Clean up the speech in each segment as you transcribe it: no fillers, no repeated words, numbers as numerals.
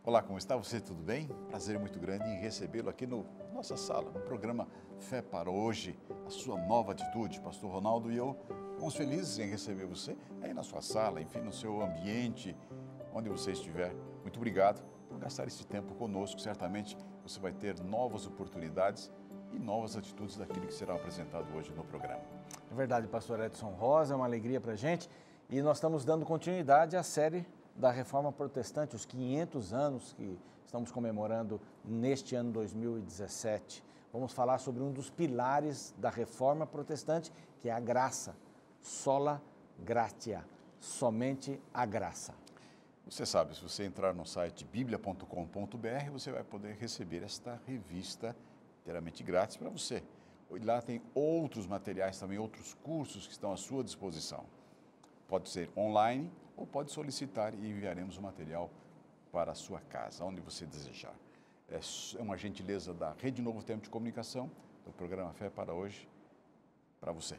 Olá, como está você? Tudo bem? Prazer muito grande em recebê-lo aqui no nossa sala, no programa Fé para Hoje, a sua nova atitude. Pastor Ronaldo e eu estamos felizes em receber você aí na sua sala, enfim, no seu ambiente, onde você estiver. Muito obrigado por gastar esse tempo conosco. Certamente você vai ter novas oportunidades e novas atitudes daquilo que será apresentado hoje no programa. É verdade, pastor Edson Rosa, é uma alegria para a gente. E nós estamos dando continuidade à série da Reforma Protestante, os 500 anos que estamos comemorando neste ano 2017. Vamos falar sobre um dos pilares da Reforma Protestante, que é a graça. Sola gratia, somente a graça. Você sabe, se você entrar no site biblia.com.br, você vai poder receber esta revista inteiramente grátis para você. E lá tem outros materiais também, outros cursos que estão à sua disposição. Pode ser online ou pode solicitar e enviaremos o material para a sua casa, onde você desejar. É uma gentileza da Rede Novo Tempo de Comunicação, do programa Fé para Hoje, para você.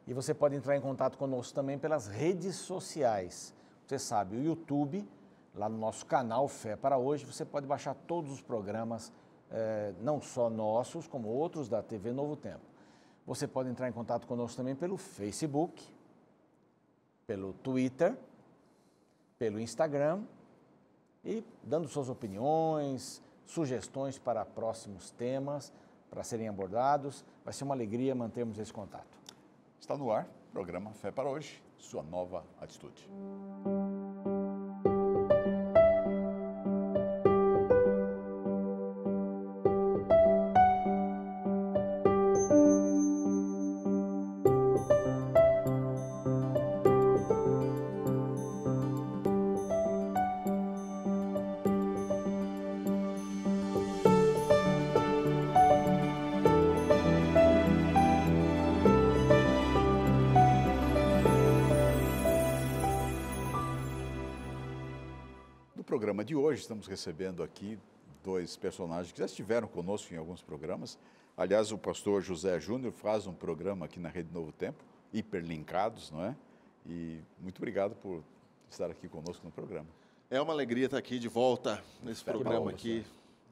E você pode entrar em contato conosco também pelas redes sociais. Você sabe, o YouTube, lá no nosso canal Fé para Hoje, você pode baixar todos os programas, não só nossos, como outros da TV Novo Tempo. Você pode entrar em contato conosco também pelo Facebook, pelo Twitter, pelo Instagram e dando suas opiniões, sugestões para próximos temas, para serem abordados. Vai ser uma alegria mantermos esse contato. Está no ar, programa Fé para Hoje, sua nova atitude. No programa de hoje, estamos recebendo aqui dois personagens que já estiveram conosco em alguns programas. Aliás, o pastor José Júnior faz um programa aqui na Rede Novo Tempo, Hiperlinkados, não é? E muito obrigado por estar aqui conosco no programa. É uma alegria estar aqui de volta nesse Fé programa para aqui,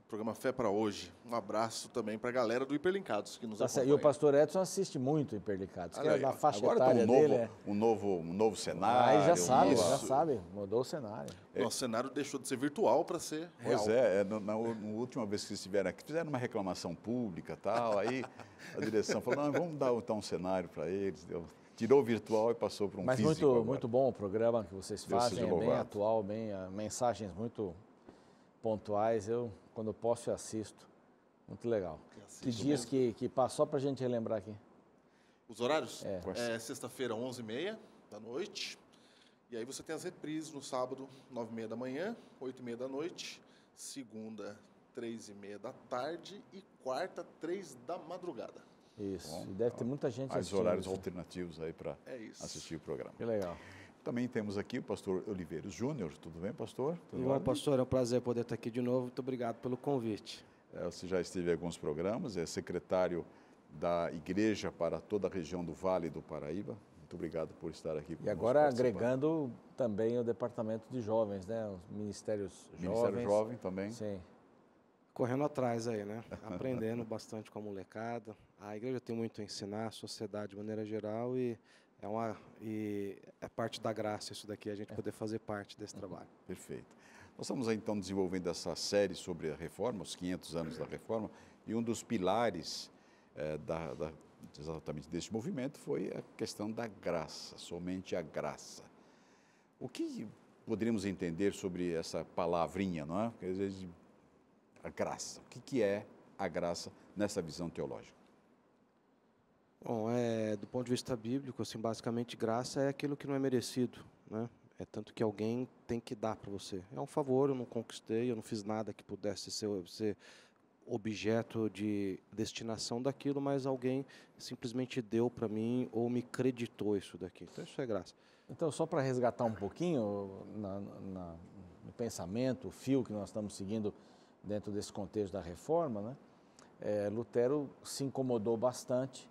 programa Fé para Hoje. Um abraço também para a galera do Hiperlinkados que nos Tá certo. acompanha. E o pastor Edson assiste muito Hiperlinkados, que Olha é aí, da faixa agora etária tem dele. um novo cenário. Aí já sabe, isso. mudou o cenário. Nosso cenário deixou de ser virtual para ser real. Pois é, na última vez que eles estiveram aqui, fizeram uma reclamação pública e tal, aí a direção falou, não, vamos dar então um cenário para eles, tirou o virtual e passou para um Mas físico agora. muito bom o programa que vocês Deus fazem, seja é bem louvado. atual, mensagens muito pontuais. Eu, quando posso, eu assisto. Muito legal. Que dias que passou para a gente relembrar aqui? Os horários? É. Sexta-feira, 11h30 da noite. E aí você tem as reprises no sábado, 9h30 da manhã, 8h30 da noite. Segunda, 3h30 da tarde. E quarta, 3 da madrugada. Isso, Bom, e deve ter muita gente Os assistindo. horários isso. alternativos aí para É isso. assistir o programa. Que legal. Também temos aqui o pastor Oliveiros Júnior. Tudo bem, pastor? Tudo Bom, bem? pastor, é um prazer poder estar aqui de novo. Muito obrigado pelo convite. Você já esteve em alguns programas, é secretário da Igreja para toda a região do Vale do Paraíba. Muito obrigado por estar aqui conosco. E agora participando. agregando também o departamento de jovens, né? Os ministérios Ministério jovens. Jovem também. Sim. Correndo atrás aí, né? Aprendendo bastante com a molecada. A igreja tem muito a ensinar, a sociedade de maneira geral e é parte da graça isso daqui, a gente poder fazer parte desse trabalho. Perfeito. Nós estamos então desenvolvendo essa série sobre a reforma, os 500 anos da reforma, e um dos pilares exatamente deste movimento foi a questão da graça, somente a graça. O que poderíamos entender sobre essa palavrinha, não é? Porque, às vezes, a graça. O que é a graça nessa visão teológica? Bom, do ponto de vista bíblico, assim, basicamente graça é aquilo que não é merecido, né? É tanto que alguém tem que dar para você. É um favor, eu não conquistei, eu não fiz nada que pudesse ser objeto de destinação daquilo, mas alguém simplesmente deu para mim ou me creditou isso daqui. Então isso é graça. Então, só para resgatar um pouquinho no pensamento, o fio que nós estamos seguindo dentro desse contexto da reforma, né? Lutero se incomodou bastante,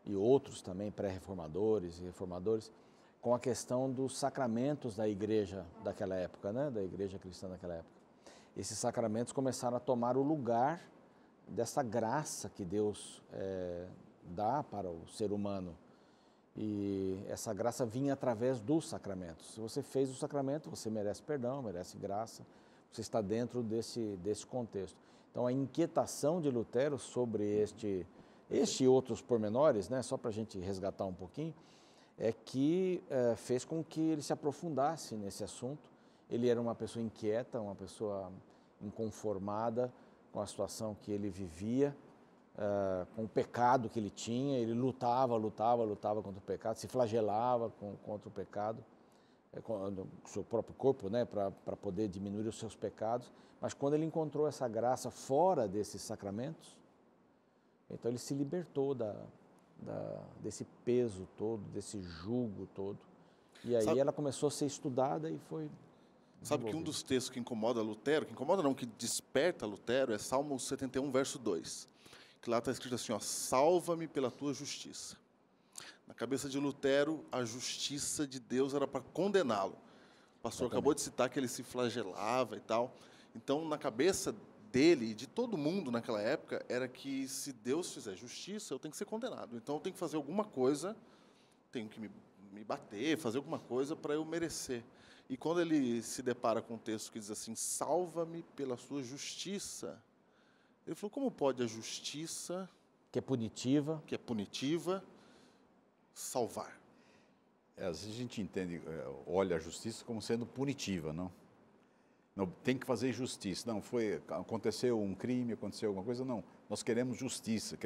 e outros também, pré-reformadores e reformadores, com a questão dos sacramentos da igreja daquela época, né? Da igreja cristã daquela época. esses sacramentos começaram a tomar o lugar dessa graça que Deus dá para o ser humano. E essa graça vinha através dos sacramentos. Se você fez o sacramento, você merece perdão, merece graça, você está dentro desse contexto. Então, a inquietação de Lutero sobre este e outros pormenores, né, só para a gente resgatar um pouquinho, é que fez com que ele se aprofundasse nesse assunto. Ele era uma pessoa inquieta, uma pessoa inconformada com a situação que ele vivia, com o pecado que ele tinha. Ele lutava contra o pecado, se flagelava contra o pecado, com o seu próprio corpo, né, para poder diminuir os seus pecados. Mas quando ele encontrou essa graça fora desses sacramentos, então ele se libertou desse peso todo, desse jugo todo. E aí ela começou a ser estudada e foi... Sabe que um dos textos que incomoda Lutero, que desperta Lutero, é Salmo 71, verso 2. Que lá está escrito assim, ó, salva-me pela tua justiça. Na cabeça de Lutero, a justiça de Deus era para condená-lo. O pastor acabou de citar que ele se flagelava e tal. Então, na cabeça dele e de todo mundo naquela época, era que se Deus fizer justiça, eu tenho que ser condenado. Então, eu tenho que fazer alguma coisa, tenho que me bater, fazer alguma coisa para eu merecer. E quando ele se depara com um texto que diz assim, salva-me pela sua justiça, ele falou, como pode a justiça, que é punitiva, salvar? Às vezes a gente entende, olha a justiça como sendo punitiva, não? Não tem que fazer justiça. Não, aconteceu um crime, aconteceu alguma coisa, não. Nós queremos justiça.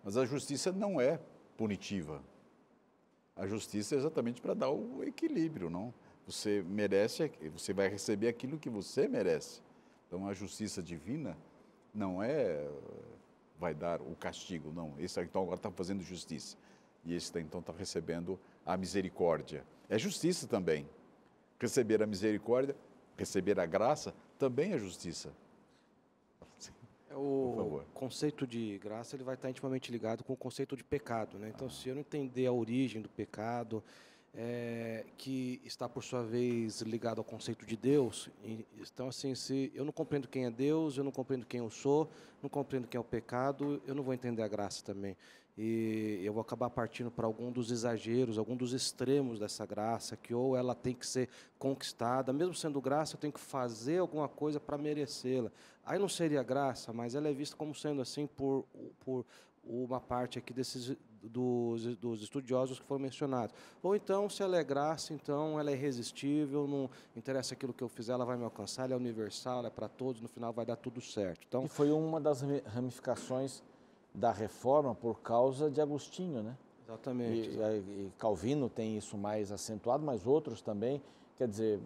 Mas a justiça não é punitiva. A justiça é exatamente para dar o equilíbrio, não? Você merece, você vai receber aquilo que você merece. Então, a justiça divina não vai dar o castigo, não. Esse então agora está fazendo justiça. E esse então está recebendo a misericórdia. É justiça também. Receber a misericórdia, receber a graça, também é justiça. O conceito de graça ele vai estar intimamente ligado com o conceito de pecado, né? Então, se eu não entender a origem do pecado, que está, por sua vez, ligado ao conceito de Deus, então, assim, se eu não compreendo quem é Deus, eu não compreendo quem eu sou, não compreendo quem é o pecado, eu não vou entender a graça também. E eu vou acabar partindo para algum dos exageros, algum dos extremos dessa graça, que ou ela tem que ser conquistada, mesmo sendo graça, eu tenho que fazer alguma coisa para merecê-la. Aí não seria graça, mas ela é vista como sendo assim por uma parte aqui dos estudiosos que foram mencionados. Ou então, se ela é graça, então ela é irresistível, não interessa aquilo que eu fizer, ela vai me alcançar, ela é universal, ela é para todos, no final vai dar tudo certo. Então, e foi uma das ramificações da Reforma por causa de Agostinho, né? Exatamente. E Calvino tem isso mais acentuado, mas outros também, quer dizer...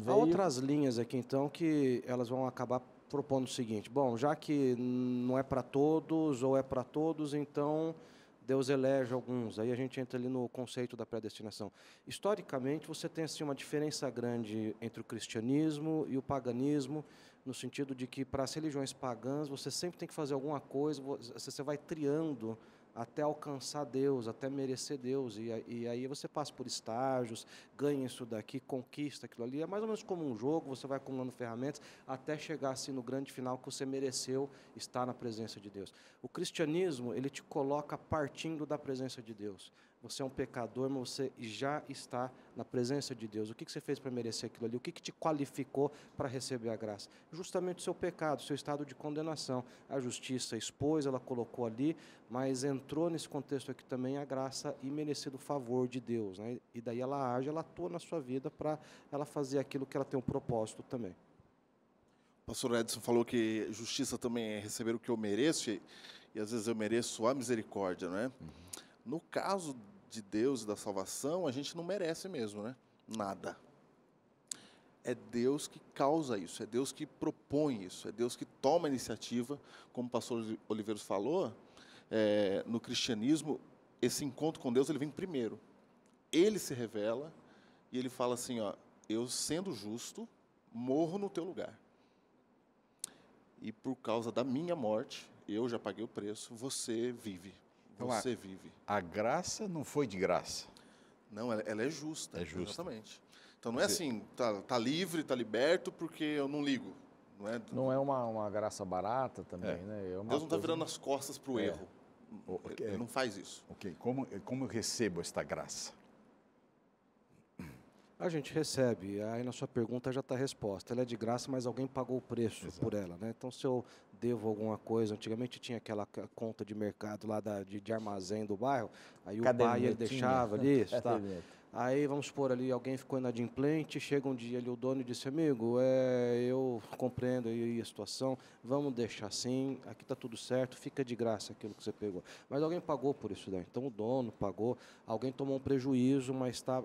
Há outras linhas aqui, então, que elas vão acabar propondo o seguinte, bom, já que não é para todos ou é para todos, então Deus elege alguns. Aí a gente entra ali no conceito da predestinação. Historicamente, você tem assim, uma diferença grande entre o cristianismo e o paganismo, no sentido de que, para as religiões pagãs, você sempre tem que fazer alguma coisa, você vai triando até alcançar Deus, até merecer Deus. E aí você passa por estágios, ganha isso daqui, conquista aquilo ali. É mais ou menos como um jogo, você vai acumulando ferramentas até chegar assim no grande final que você mereceu estar na presença de Deus. O cristianismo, ele te coloca partindo da presença de Deus. Você é um pecador, mas você já está na presença de Deus. O que você fez para merecer aquilo ali? O que te qualificou para receber a graça? Justamente o seu pecado, o seu estado de condenação. A justiça expôs, ela colocou ali, mas entrou nesse contexto aqui também a graça imerecido favor de Deus, né? E daí ela age, ela atua na sua vida para ela fazer aquilo que ela tem um propósito também. O pastor Edson falou que justiça também é receber o que eu mereço, e às vezes eu mereço a misericórdia, não é? No caso de Deus e da salvação, a gente não merece mesmo, né? Nada. É Deus que causa isso, é Deus que propõe isso, é Deus que toma a iniciativa. Como o pastor Oliveiros falou, no cristianismo, esse encontro com Deus ele vem primeiro. Ele se revela e ele fala assim, ó, eu sendo justo, morro no teu lugar. E por causa da minha morte, eu já paguei o preço, você vive. Você vive. A graça não foi de graça. Não, ela é justa. É justa. Exatamente. Então não é assim, tá livre, tá liberto porque eu não ligo. Não é uma graça barata também, né? É uma Deus não está coisa- virando as costas para o erro. Ele não faz isso. Ok, como eu recebo esta graça? A gente recebe, aí na sua pergunta já está a resposta. Ela é de graça, mas alguém pagou o preço por ela, né? Então, se eu devo alguma coisa, antigamente tinha aquela conta de mercado lá de armazém do bairro, aí o pai ele Cadernetinha. deixava ali, tá? Caderneta. Aí vamos supor ali, alguém ficou inadimplente, chega um dia ali o dono e disse, amigo, eu compreendo aí a situação, vamos deixar assim, aqui está tudo certo, fica de graça aquilo que você pegou. Mas alguém pagou por isso daí, então o dono pagou, alguém tomou um prejuízo, mas está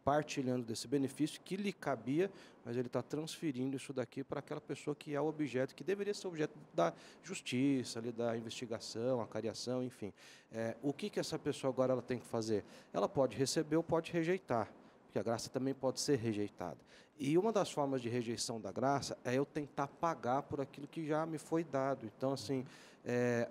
partilhando desse benefício que lhe cabia, mas ele está transferindo isso daqui para aquela pessoa que é o objeto, que deveria ser objeto da justiça, ali, da investigação, a cariação, enfim. O que essa pessoa agora ela tem que fazer? Ela pode receber ou pode rejeitar, porque a graça também pode ser rejeitada. E uma das formas de rejeição da graça é eu tentar pagar por aquilo que já me foi dado. Então, assim,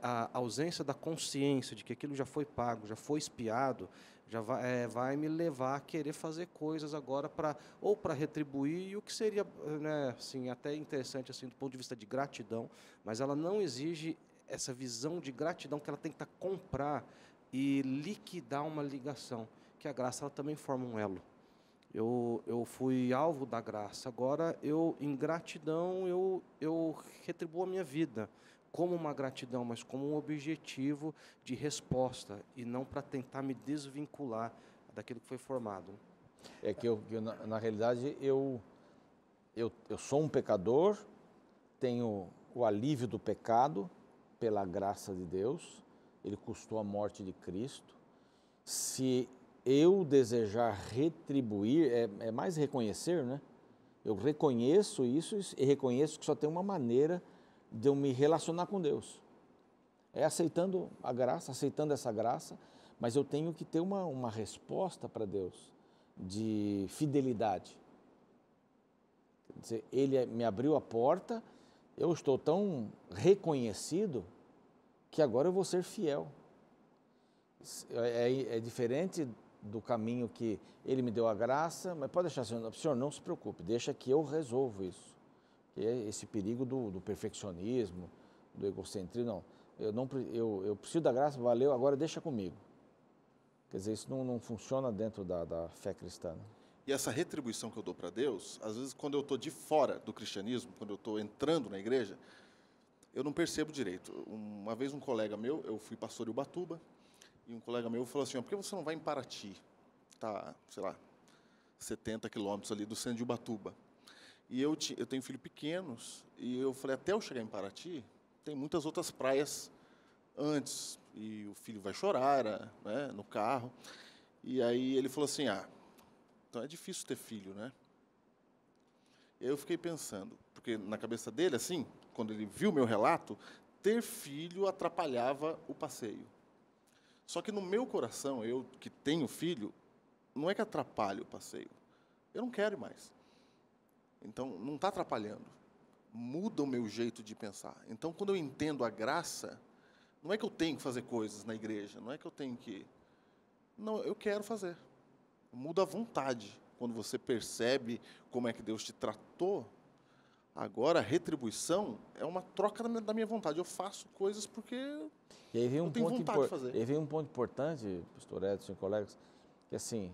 a ausência da consciência de que aquilo já foi pago, já foi expiado, já vai me levar a querer fazer coisas agora para retribuir, e o que seria, né, assim, até interessante assim, do ponto de vista de gratidão, mas ela não exige essa visão de gratidão que ela tem que comprar e liquidar uma ligação, que a graça ela também forma um elo. Eu fui alvo da graça, agora em gratidão eu retribuo a minha vida como uma gratidão, mas como um objetivo de resposta e não para tentar me desvincular daquilo que foi formado. É que na realidade, eu sou um pecador, tenho o alívio do pecado pela graça de Deus, ele custou a morte de Cristo. Se eu desejar retribuir, é mais reconhecer, né? Eu reconheço isso e reconheço que só tem uma maneira de eu me relacionar com Deus. É aceitando a graça, aceitando essa graça, mas eu tenho que ter uma resposta para Deus de fidelidade. Quer dizer, Ele me abriu a porta, eu estou tão reconhecido que agora eu vou ser fiel. É diferente do caminho que Ele me deu a graça, mas pode deixar, senhor, não se preocupe, deixa que eu resolvo isso. Que é esse perigo do perfeccionismo, do egocentrismo. Eu preciso da graça, valeu, agora deixa comigo. Quer dizer, isso não funciona dentro da fé cristã. E essa retribuição que eu dou para Deus, às vezes quando eu estou de fora do cristianismo, quando eu estou entrando na igreja, eu não percebo direito. Uma vez um colega meu, eu fui pastor em Ubatuba, e um colega meu falou assim, por que você não vai em Paraty? Está, sei lá, 70 quilômetros ali do centro de Ubatuba. E eu tenho filhos pequenos, e eu falei, até eu chegar em Paraty, tem muitas outras praias antes, e o filho vai chorar, né, no carro. E aí ele falou assim, então é difícil ter filho, né? E aí eu fiquei pensando, porque na cabeça dele, assim, quando ele viu meu relato, ter filho atrapalhava o passeio. Só que no meu coração, eu que tenho filho, não é que atrapalhe o passeio. Eu não quero ir mais. Então, não está atrapalhando. Muda o meu jeito de pensar. Então, quando eu entendo a graça, não é que eu tenho que fazer coisas na igreja, não é que eu tenho que... Não, eu quero fazer. Muda a vontade. Quando você percebe como é que Deus te tratou, agora a retribuição é uma troca da minha vontade. Eu faço coisas porque e aí vem eu tenho vontade de fazer. E aí vem um ponto importante, pastor Edson e colegas, que assim,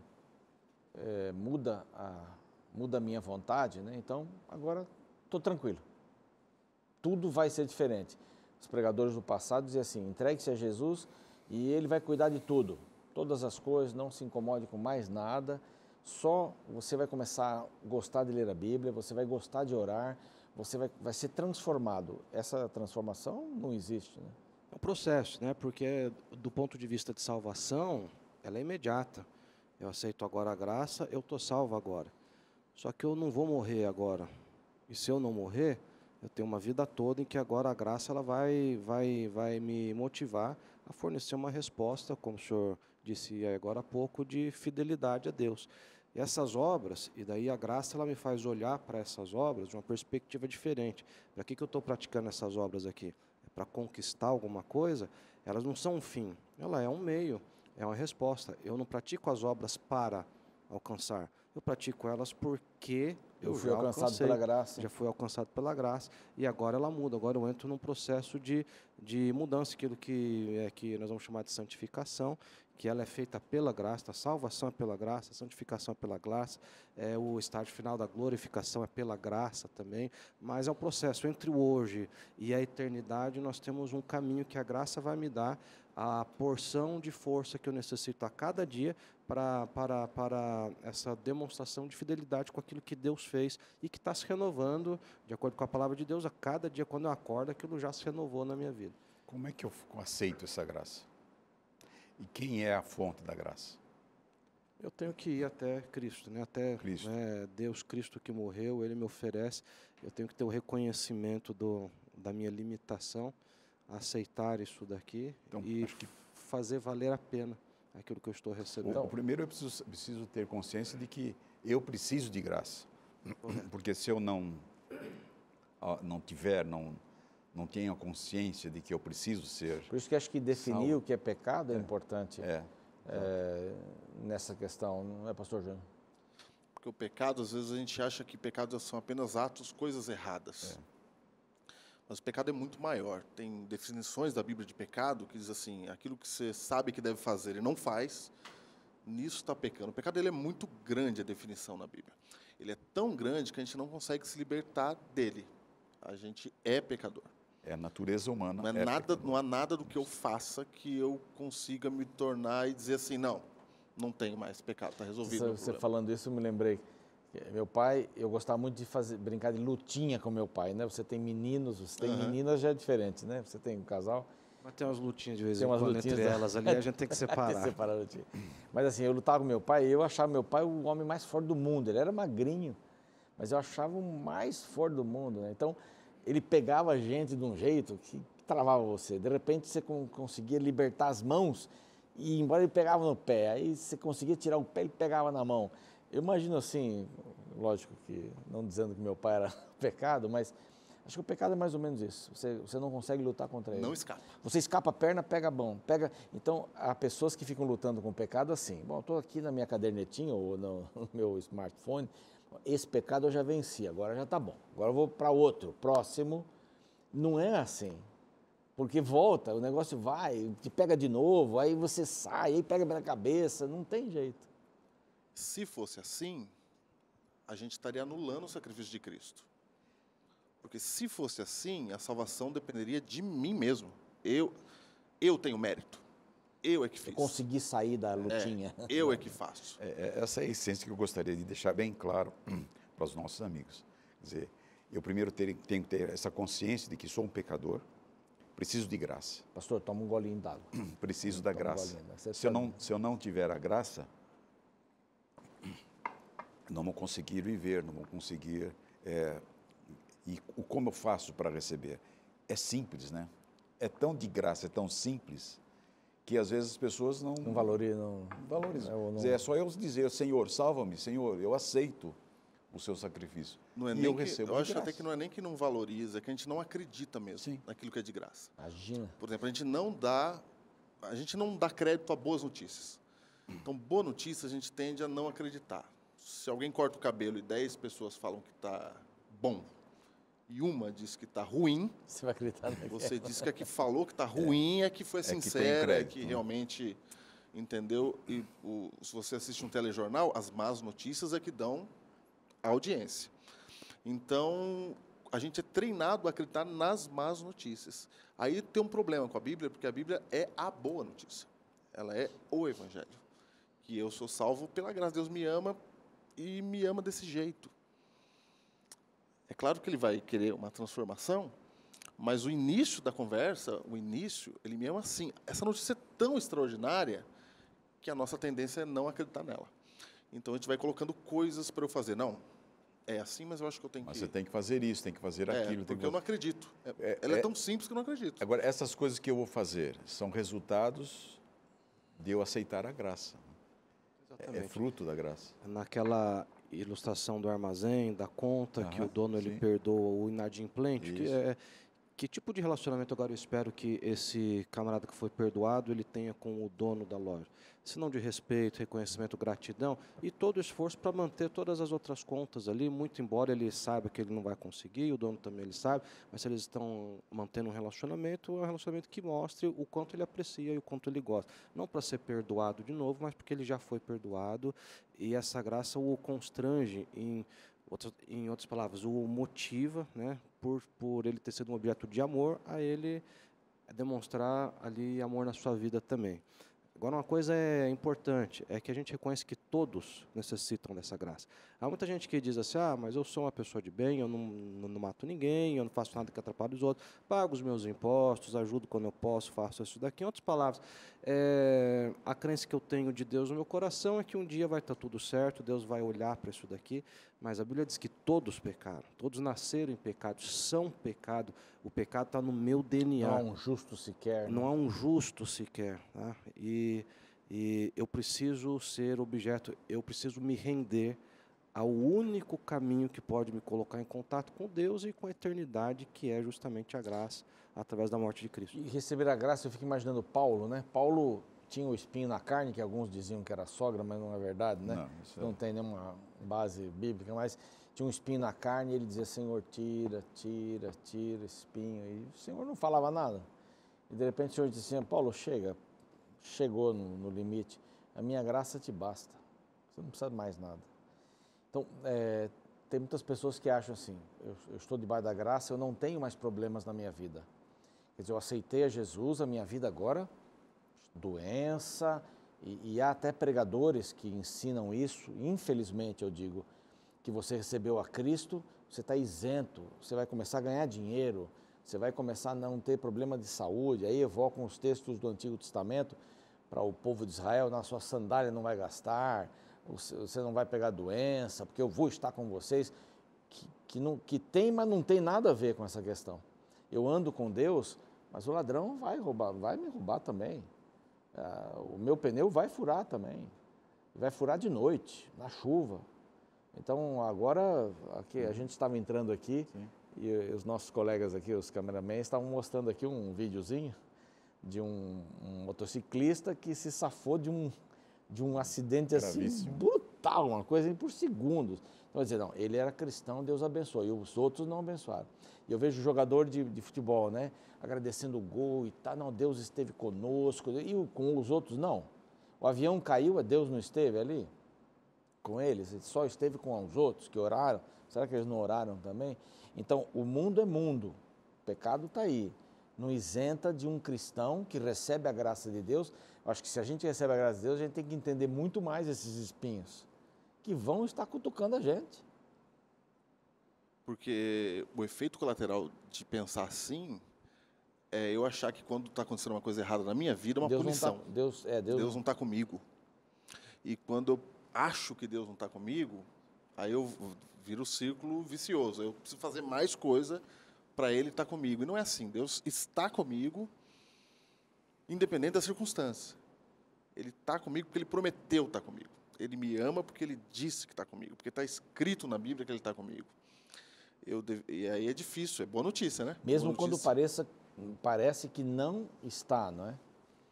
muda a minha vontade, né? Então, agora estou tranquilo. Tudo vai ser diferente. Os pregadores do passado diziam assim, entregue-se a Jesus e Ele vai cuidar de tudo. Todas as coisas, não se incomode com mais nada, só você vai começar a gostar de ler a Bíblia, você vai gostar de orar, você vai ser transformado. Essa transformação não existe, né? É um processo, né? Porque do ponto de vista de salvação, ela é imediata. Eu aceito agora a graça, eu estou salvo agora. Só que eu não vou morrer agora. E se eu não morrer, eu tenho uma vida toda em que agora a graça ela vai me motivar a fornecer uma resposta, como o senhor disse agora há pouco, de fidelidade a Deus. E essas obras, e daí a graça ela me faz olhar para essas obras de uma perspectiva diferente. Para que eu estou praticando essas obras aqui? É para conquistar alguma coisa? Elas não são um fim, ela é um meio, é uma resposta. Eu não pratico as obras para alcançar, eu pratico elas porque Eu fui já alcançado alcancei, pela graça. já fui alcançado pela graça, e agora ela muda, agora eu entro num processo de mudança, aquilo que nós vamos chamar de santificação, que ela é feita pela graça, a salvação é pela graça, a santificação é pela graça, o estágio final da glorificação é pela graça também, mas é um processo entre o hoje e a eternidade. Nós temos um caminho que a graça vai me dar, a porção de força que eu necessito a cada dia para essa demonstração de fidelidade com aquilo que Deus fez e que está se renovando, de acordo com a palavra de Deus, a cada dia quando eu acordo, aquilo já se renovou na minha vida. Como é que eu aceito essa graça? E quem é a fonte da graça? Eu tenho que ir até Cristo, né? Até Cristo. Deus, Cristo que morreu, Ele me oferece. Eu tenho que ter o reconhecimento da minha limitação, aceitar isso daqui Então, e acho que fazer valer a pena aquilo que eu estou recebendo. Então, primeiro eu preciso ter consciência de que eu preciso de graça. Porque se eu não tenho a consciência de que eu preciso ser... Por isso que acho que definir salvo. o que é pecado é importante É. nessa questão, não é, pastor Júnior? Porque o pecado, às vezes a gente acha que pecados são apenas atos, coisas erradas. Mas o pecado é muito maior. Tem definições da Bíblia de pecado que diz assim, aquilo que você sabe que deve fazer e não faz, nisso está pecando. O pecado ele é muito grande, a definição na Bíblia. Ele é tão grande que a gente não consegue se libertar dele. A gente é pecador. É a natureza humana. Não há nada do que eu faça que eu consiga me tornar e dizer assim, não tenho mais pecado, está resolvido. Você falando isso, eu me lembrei. Meu pai, eu gostava muito de brincar de lutinha com meu pai, né? Você tem meninos, você tem meninas, já é diferente, né? Você tem um casal. Mas tem umas lutinhas de vez Tem em umas quando lutinhas entre elas ali, a gente tem que separar. Separar a lutinha. Mas assim, eu lutava com meu pai e eu achava meu pai o homem mais forte do mundo. Ele era magrinho, mas eu achava o mais forte do mundo, né? Então, ele pegava a gente de um jeito que travava você. De repente, você conseguia libertar as mãos e embora ele pegava no pé. Aí você conseguia tirar o pé, ele pegava na mão. Eu imagino assim, lógico que não dizendo que meu pai era pecado, mas acho que o pecado é mais ou menos isso. Você não consegue lutar contra ele. Não escapa. Você escapa a perna, pega a mão. Então, há pessoas que ficam lutando com o pecado assim. Bom, estou aqui na minha cadernetinha ou no meu smartphone. Esse pecado eu já venci, agora já está bom. Agora eu vou para outro, próximo. Não é assim. Porque volta, o negócio vai, te pega de novo, aí você sai, aí pega pela cabeça, não tem jeito. Se fosse assim, a gente estaria anulando o sacrifício de Cristo. Porque se fosse assim, a salvação dependeria de mim mesmo. Eu tenho mérito. Eu é que fiz. Eu consegui sair da lutinha. Eu é que faço. Essa é a essência que eu gostaria de deixar bem claro para os nossos amigos. Quer dizer, eu primeiro tenho que ter essa consciência de que sou um pecador, preciso de graça. Pastor, toma um golinho d'água. Preciso da Toma graça. um golinho. Se eu não tiver a graça, não vou conseguir viver, não vou conseguir... E como eu faço para receber? É simples, né? É tão de graça, é tão simples, que às vezes as pessoas não valorizam. Quer dizer, é só eu dizer, Senhor, salva-me, Senhor, eu aceito o seu sacrifício. Não é e nem eu que, recebo eu de acho graça. até que não é nem que não valoriza, é que a gente não acredita mesmo Sim. naquilo que é de graça. Imagina. Por exemplo, a gente não dá crédito a boas notícias. Então, boa notícia a gente tende a não acreditar. Se alguém corta o cabelo e 10 pessoas falam que está bom e uma diz que está ruim, Você vai acreditar naquilo. você diz que a que falou que está ruim é que foi que tem sincera, é crédito, que né? realmente entendeu. E se você assiste um telejornal, as más notícias é que dão a audiência. Então, a gente é treinado a acreditar nas más notícias. Aí tem um problema com a Bíblia, porque a Bíblia é a boa notícia. Ela é o Evangelho. Que eu sou salvo pela graça. Deus me ama e me ama desse jeito. É claro que ele vai querer uma transformação, mas o início da conversa, ele me ama assim. Essa notícia é tão extraordinária que a nossa tendência é não acreditar nela. Então, a gente vai colocando coisas para eu fazer. Não, é assim, mas eu acho que eu tenho Mas que... você tem que fazer isso, tem que fazer aquilo. porque eu não acredito. Ela é tão simples que eu não acredito. Agora, essas coisas que eu vou fazer são resultados de eu aceitar a graça. É fruto da graça. Naquela ilustração do armazém, da conta, que o dono ele sim. perdoa o inadimplente, que Isso. Que tipo de relacionamento agora eu espero que esse camarada que foi perdoado, ele tenha com o dono da loja? Se não de respeito, reconhecimento, gratidão e todo o esforço para manter todas as outras contas ali, muito embora ele saiba que ele não vai conseguir, o dono também ele sabe, mas se eles estão mantendo um relacionamento, é um relacionamento que mostre o quanto ele aprecia e o quanto ele gosta. Não para ser perdoado de novo, mas porque ele já foi perdoado e essa graça o constrange em outras palavras, o motiva, né, por ele ter sido um objeto de amor, a ele demonstrar ali amor na sua vida também. Agora, uma coisa é importante, é que a gente reconhece que todos necessitam dessa graça. Há muita gente que diz assim, mas eu sou uma pessoa de bem, eu não mato ninguém, eu não faço nada que atrapalhe os outros, pago os meus impostos, ajudo quando eu posso, faço isso daqui. Em outras palavras, a crença que eu tenho de Deus no meu coração é que um dia vai estar tudo certo, Deus vai olhar para isso daqui, mas a Bíblia diz que todos pecaram, todos nasceram em pecado, são pecado, o pecado está no meu DNA. Não há um justo sequer. Não há um justo sequer. Tá? E eu preciso ser objeto, eu preciso me render ao único caminho que pode me colocar em contato com Deus e com a eternidade, que é justamente a graça, através da morte de Cristo. E receber a graça, eu fico imaginando Paulo, né? Paulo tinha o espinho na carne, que alguns diziam que era sogra, mas não é verdade, né? Não, isso não tem nenhuma base bíblica, mas tinha um espinho na carne e ele dizia, Senhor, tira esse espinho. E o Senhor não falava nada. E de repente o Senhor disse assim, Paulo, chegou no limite, a minha graça te basta, você não precisa de mais nada. Então, tem muitas pessoas que acham assim, eu estou debaixo da graça, eu não tenho mais problemas na minha vida. Quer dizer, eu aceitei a Jesus, a minha vida agora, doença, e há até pregadores que ensinam isso, infelizmente eu digo, que você recebeu a Cristo, você está isento, você vai começar a ganhar dinheiro, você vai começar a não ter problema de saúde, aí evocam os textos do Antigo Testamento para o povo de Israel, na sua sandália não vai gastar, você não vai pegar doença, porque eu vou estar com vocês, que tem, mas não tem nada a ver com essa questão. Eu ando com Deus, mas o ladrão vai me roubar também. O meu pneu vai furar também, vai furar de noite, na chuva. Então, agora, aqui, a gente estava entrando aqui, sim, e os nossos colegas aqui, os cameramen, estavam mostrando aqui um videozinho de um motociclista que se safou de um acidente assim brutal, uma coisa por segundos. Então, dizer, não, ele era cristão, Deus abençoou, e os outros não abençoaram. E eu vejo jogador de futebol, né, agradecendo o gol e tal, não, Deus esteve conosco, e com os outros não. O avião caiu, Deus não esteve ali com eles, ele só esteve com os outros que oraram. Será que eles não oraram também? Então, o mundo é mundo, o pecado está aí. Não isenta de um cristão que recebe a graça de Deus. Eu acho que se a gente recebe a graça de Deus, a gente tem que entender muito mais esses espinhos que vão estar cutucando a gente. Porque o efeito colateral de pensar assim é eu achar que quando está acontecendo uma coisa errada na minha vida, é uma punição. Deus não está comigo. E quando eu acho que Deus não está comigo, aí eu viro o círculo vicioso. Eu preciso fazer mais coisa para Ele estar comigo. E não é assim. Deus está comigo, independente da circunstância. Ele está comigo porque Ele prometeu estar comigo. Ele me ama porque Ele disse que está comigo. Porque está escrito na Bíblia que Ele está comigo. E aí é difícil, é boa notícia, né? Mesmo quando parece que não está, não é?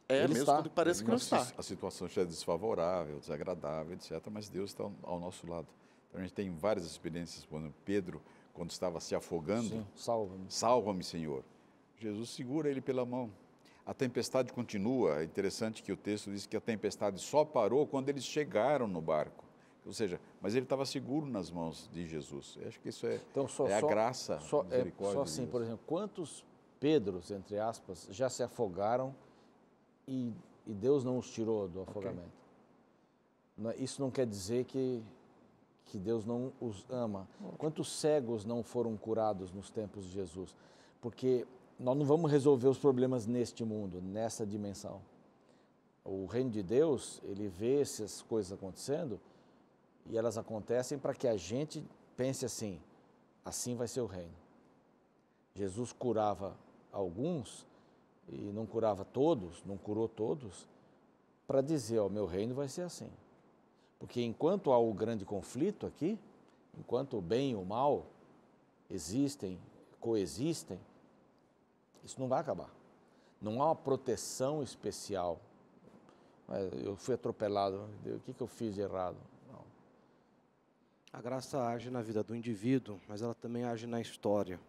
Mesmo está. Quando parece que não está. A situação já é desfavorável, desagradável, etc., mas Deus está ao nosso lado. Então, a gente tem várias experiências, quando Pedro, quando estava se afogando, sim, salva-me. Salva-me, Senhor. Jesus segura ele pela mão. A tempestade continua. É interessante que o texto diz que a tempestade só parou quando eles chegaram no barco. Ou seja, mas ele estava seguro nas mãos de Jesus. Eu acho que isso é a graça, a misericórdia. Só assim, por exemplo, quantos Pedros, entre aspas, já se afogaram e Deus não os tirou do afogamento? Okay. Isso não quer dizer que Deus não os ama. Okay. Quantos cegos não foram curados nos tempos de Jesus? Porque nós não vamos resolver os problemas neste mundo, nessa dimensão. O reino de Deus, ele vê essas coisas acontecendo e elas acontecem para que a gente pense assim vai ser o reino. Jesus curava alguns e não curava todos, não curou todos, para dizer, meu reino vai ser assim. Porque enquanto há o grande conflito aqui, enquanto o bem e o mal coexistem, Isso não vai acabar. Não há uma proteção especial. Eu fui atropelado, o que eu fiz de errado? Não. A graça age na vida do indivíduo, mas ela também age na história.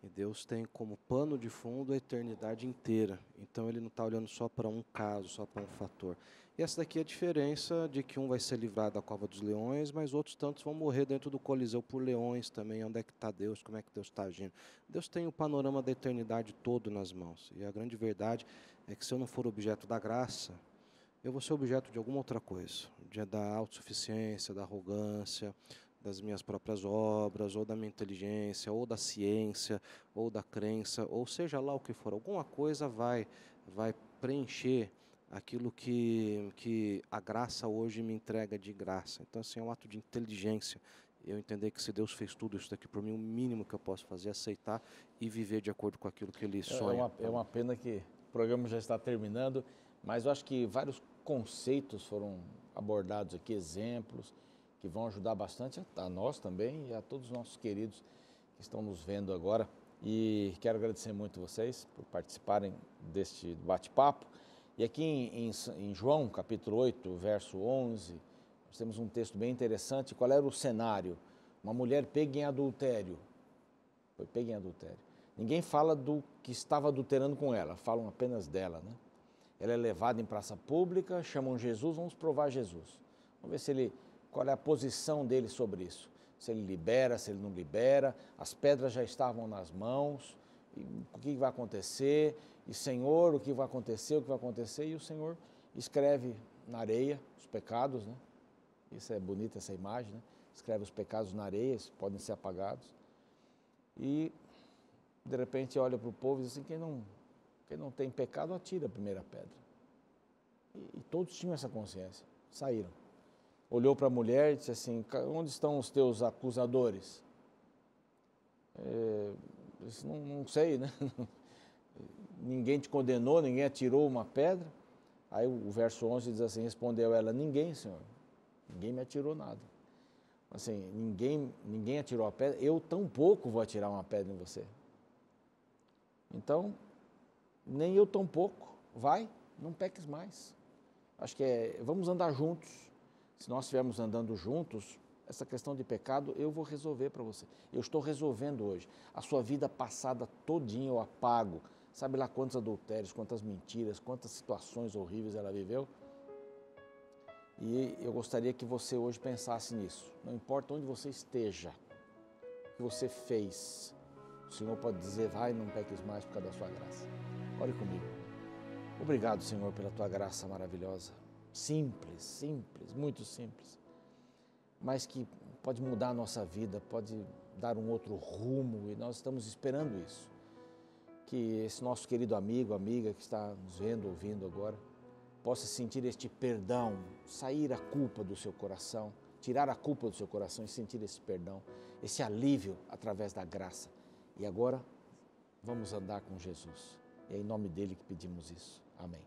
E Deus tem como pano de fundo a eternidade inteira. Então Ele não está olhando só para um caso, só para um fator. E essa daqui é a diferença de que um vai ser livrado da cova dos leões, mas outros tantos vão morrer dentro do coliseu por leões também. Onde é que está Deus? Como é que Deus está agindo? Deus tem o panorama da eternidade todo nas mãos. E a grande verdade é que se eu não for objeto da graça, eu vou ser objeto de alguma outra coisa. Da autossuficiência, da arrogância, das minhas próprias obras, ou da minha inteligência, ou da ciência, ou da crença, ou seja lá o que for. Alguma coisa vai preencher aquilo que a graça hoje me entrega de graça. Então, assim, é um ato de inteligência. Eu entender que se Deus fez tudo isso daqui por mim, o mínimo que eu posso fazer é aceitar e viver de acordo com aquilo que Ele sonha. É uma pena que o programa já está terminando, mas eu acho que vários conceitos foram abordados aqui, exemplos, que vão ajudar bastante a nós também e a todos os nossos queridos que estão nos vendo agora. E quero agradecer muito vocês por participarem deste bate-papo. E aqui em João, capítulo 8, verso 11, nós temos um texto bem interessante. Qual era o cenário? Uma mulher pega em adultério. Foi pega em adultério. Ninguém fala do que estava adulterando com ela, falam apenas dela, né? Ela é levada em praça pública, chamam Jesus, vamos provar Jesus. Vamos ver qual é a posição dele sobre isso. Se ele libera, se ele não libera, as pedras já estavam nas mãos, o que vai acontecer? E Senhor, o que vai acontecer? O que vai acontecer? E o Senhor escreve na areia os pecados, né? Isso é bonito, essa imagem, né? Escreve os pecados na areia, eles podem ser apagados. E, de repente, olha para o povo e diz assim, quem não tem pecado, atira a primeira pedra. E todos tinham essa consciência, saíram. Olhou para a mulher e disse assim, onde estão os teus acusadores? Disse, não sei, né? Ninguém te condenou, ninguém atirou uma pedra. Aí o verso 11 diz assim, respondeu ela, ninguém, Senhor, ninguém me atirou nada. Assim, ninguém atirou a pedra, eu tampouco vou atirar uma pedra em você. Então, nem eu tampouco, vai, não peques mais. Acho que vamos andar juntos. Se nós estivermos andando juntos, essa questão de pecado eu vou resolver para você. Eu estou resolvendo hoje. A sua vida passada todinha eu apago. Sabe lá quantos adultérios, quantas mentiras, quantas situações horríveis ela viveu? E eu gostaria que você hoje pensasse nisso. Não importa onde você esteja, o que você fez, o Senhor pode dizer, vai, não peques mais por causa da sua graça. Ore comigo. Obrigado, Senhor, pela tua graça maravilhosa. Simples, muito simples. Mas que pode mudar a nossa vida, pode dar um outro rumo e nós estamos esperando isso. Que esse nosso querido amigo, amiga que está nos vendo, ouvindo agora, possa sentir este perdão, sair a culpa do seu coração, tirar a culpa do seu coração e sentir esse perdão, esse alívio através da graça. E agora, vamos andar com Jesus. E é em nome dele que pedimos isso. Amém.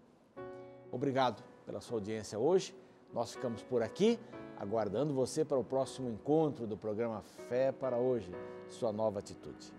Obrigado pela sua audiência hoje. Nós ficamos por aqui, aguardando você para o próximo encontro do programa Fé para Hoje, sua nova atitude.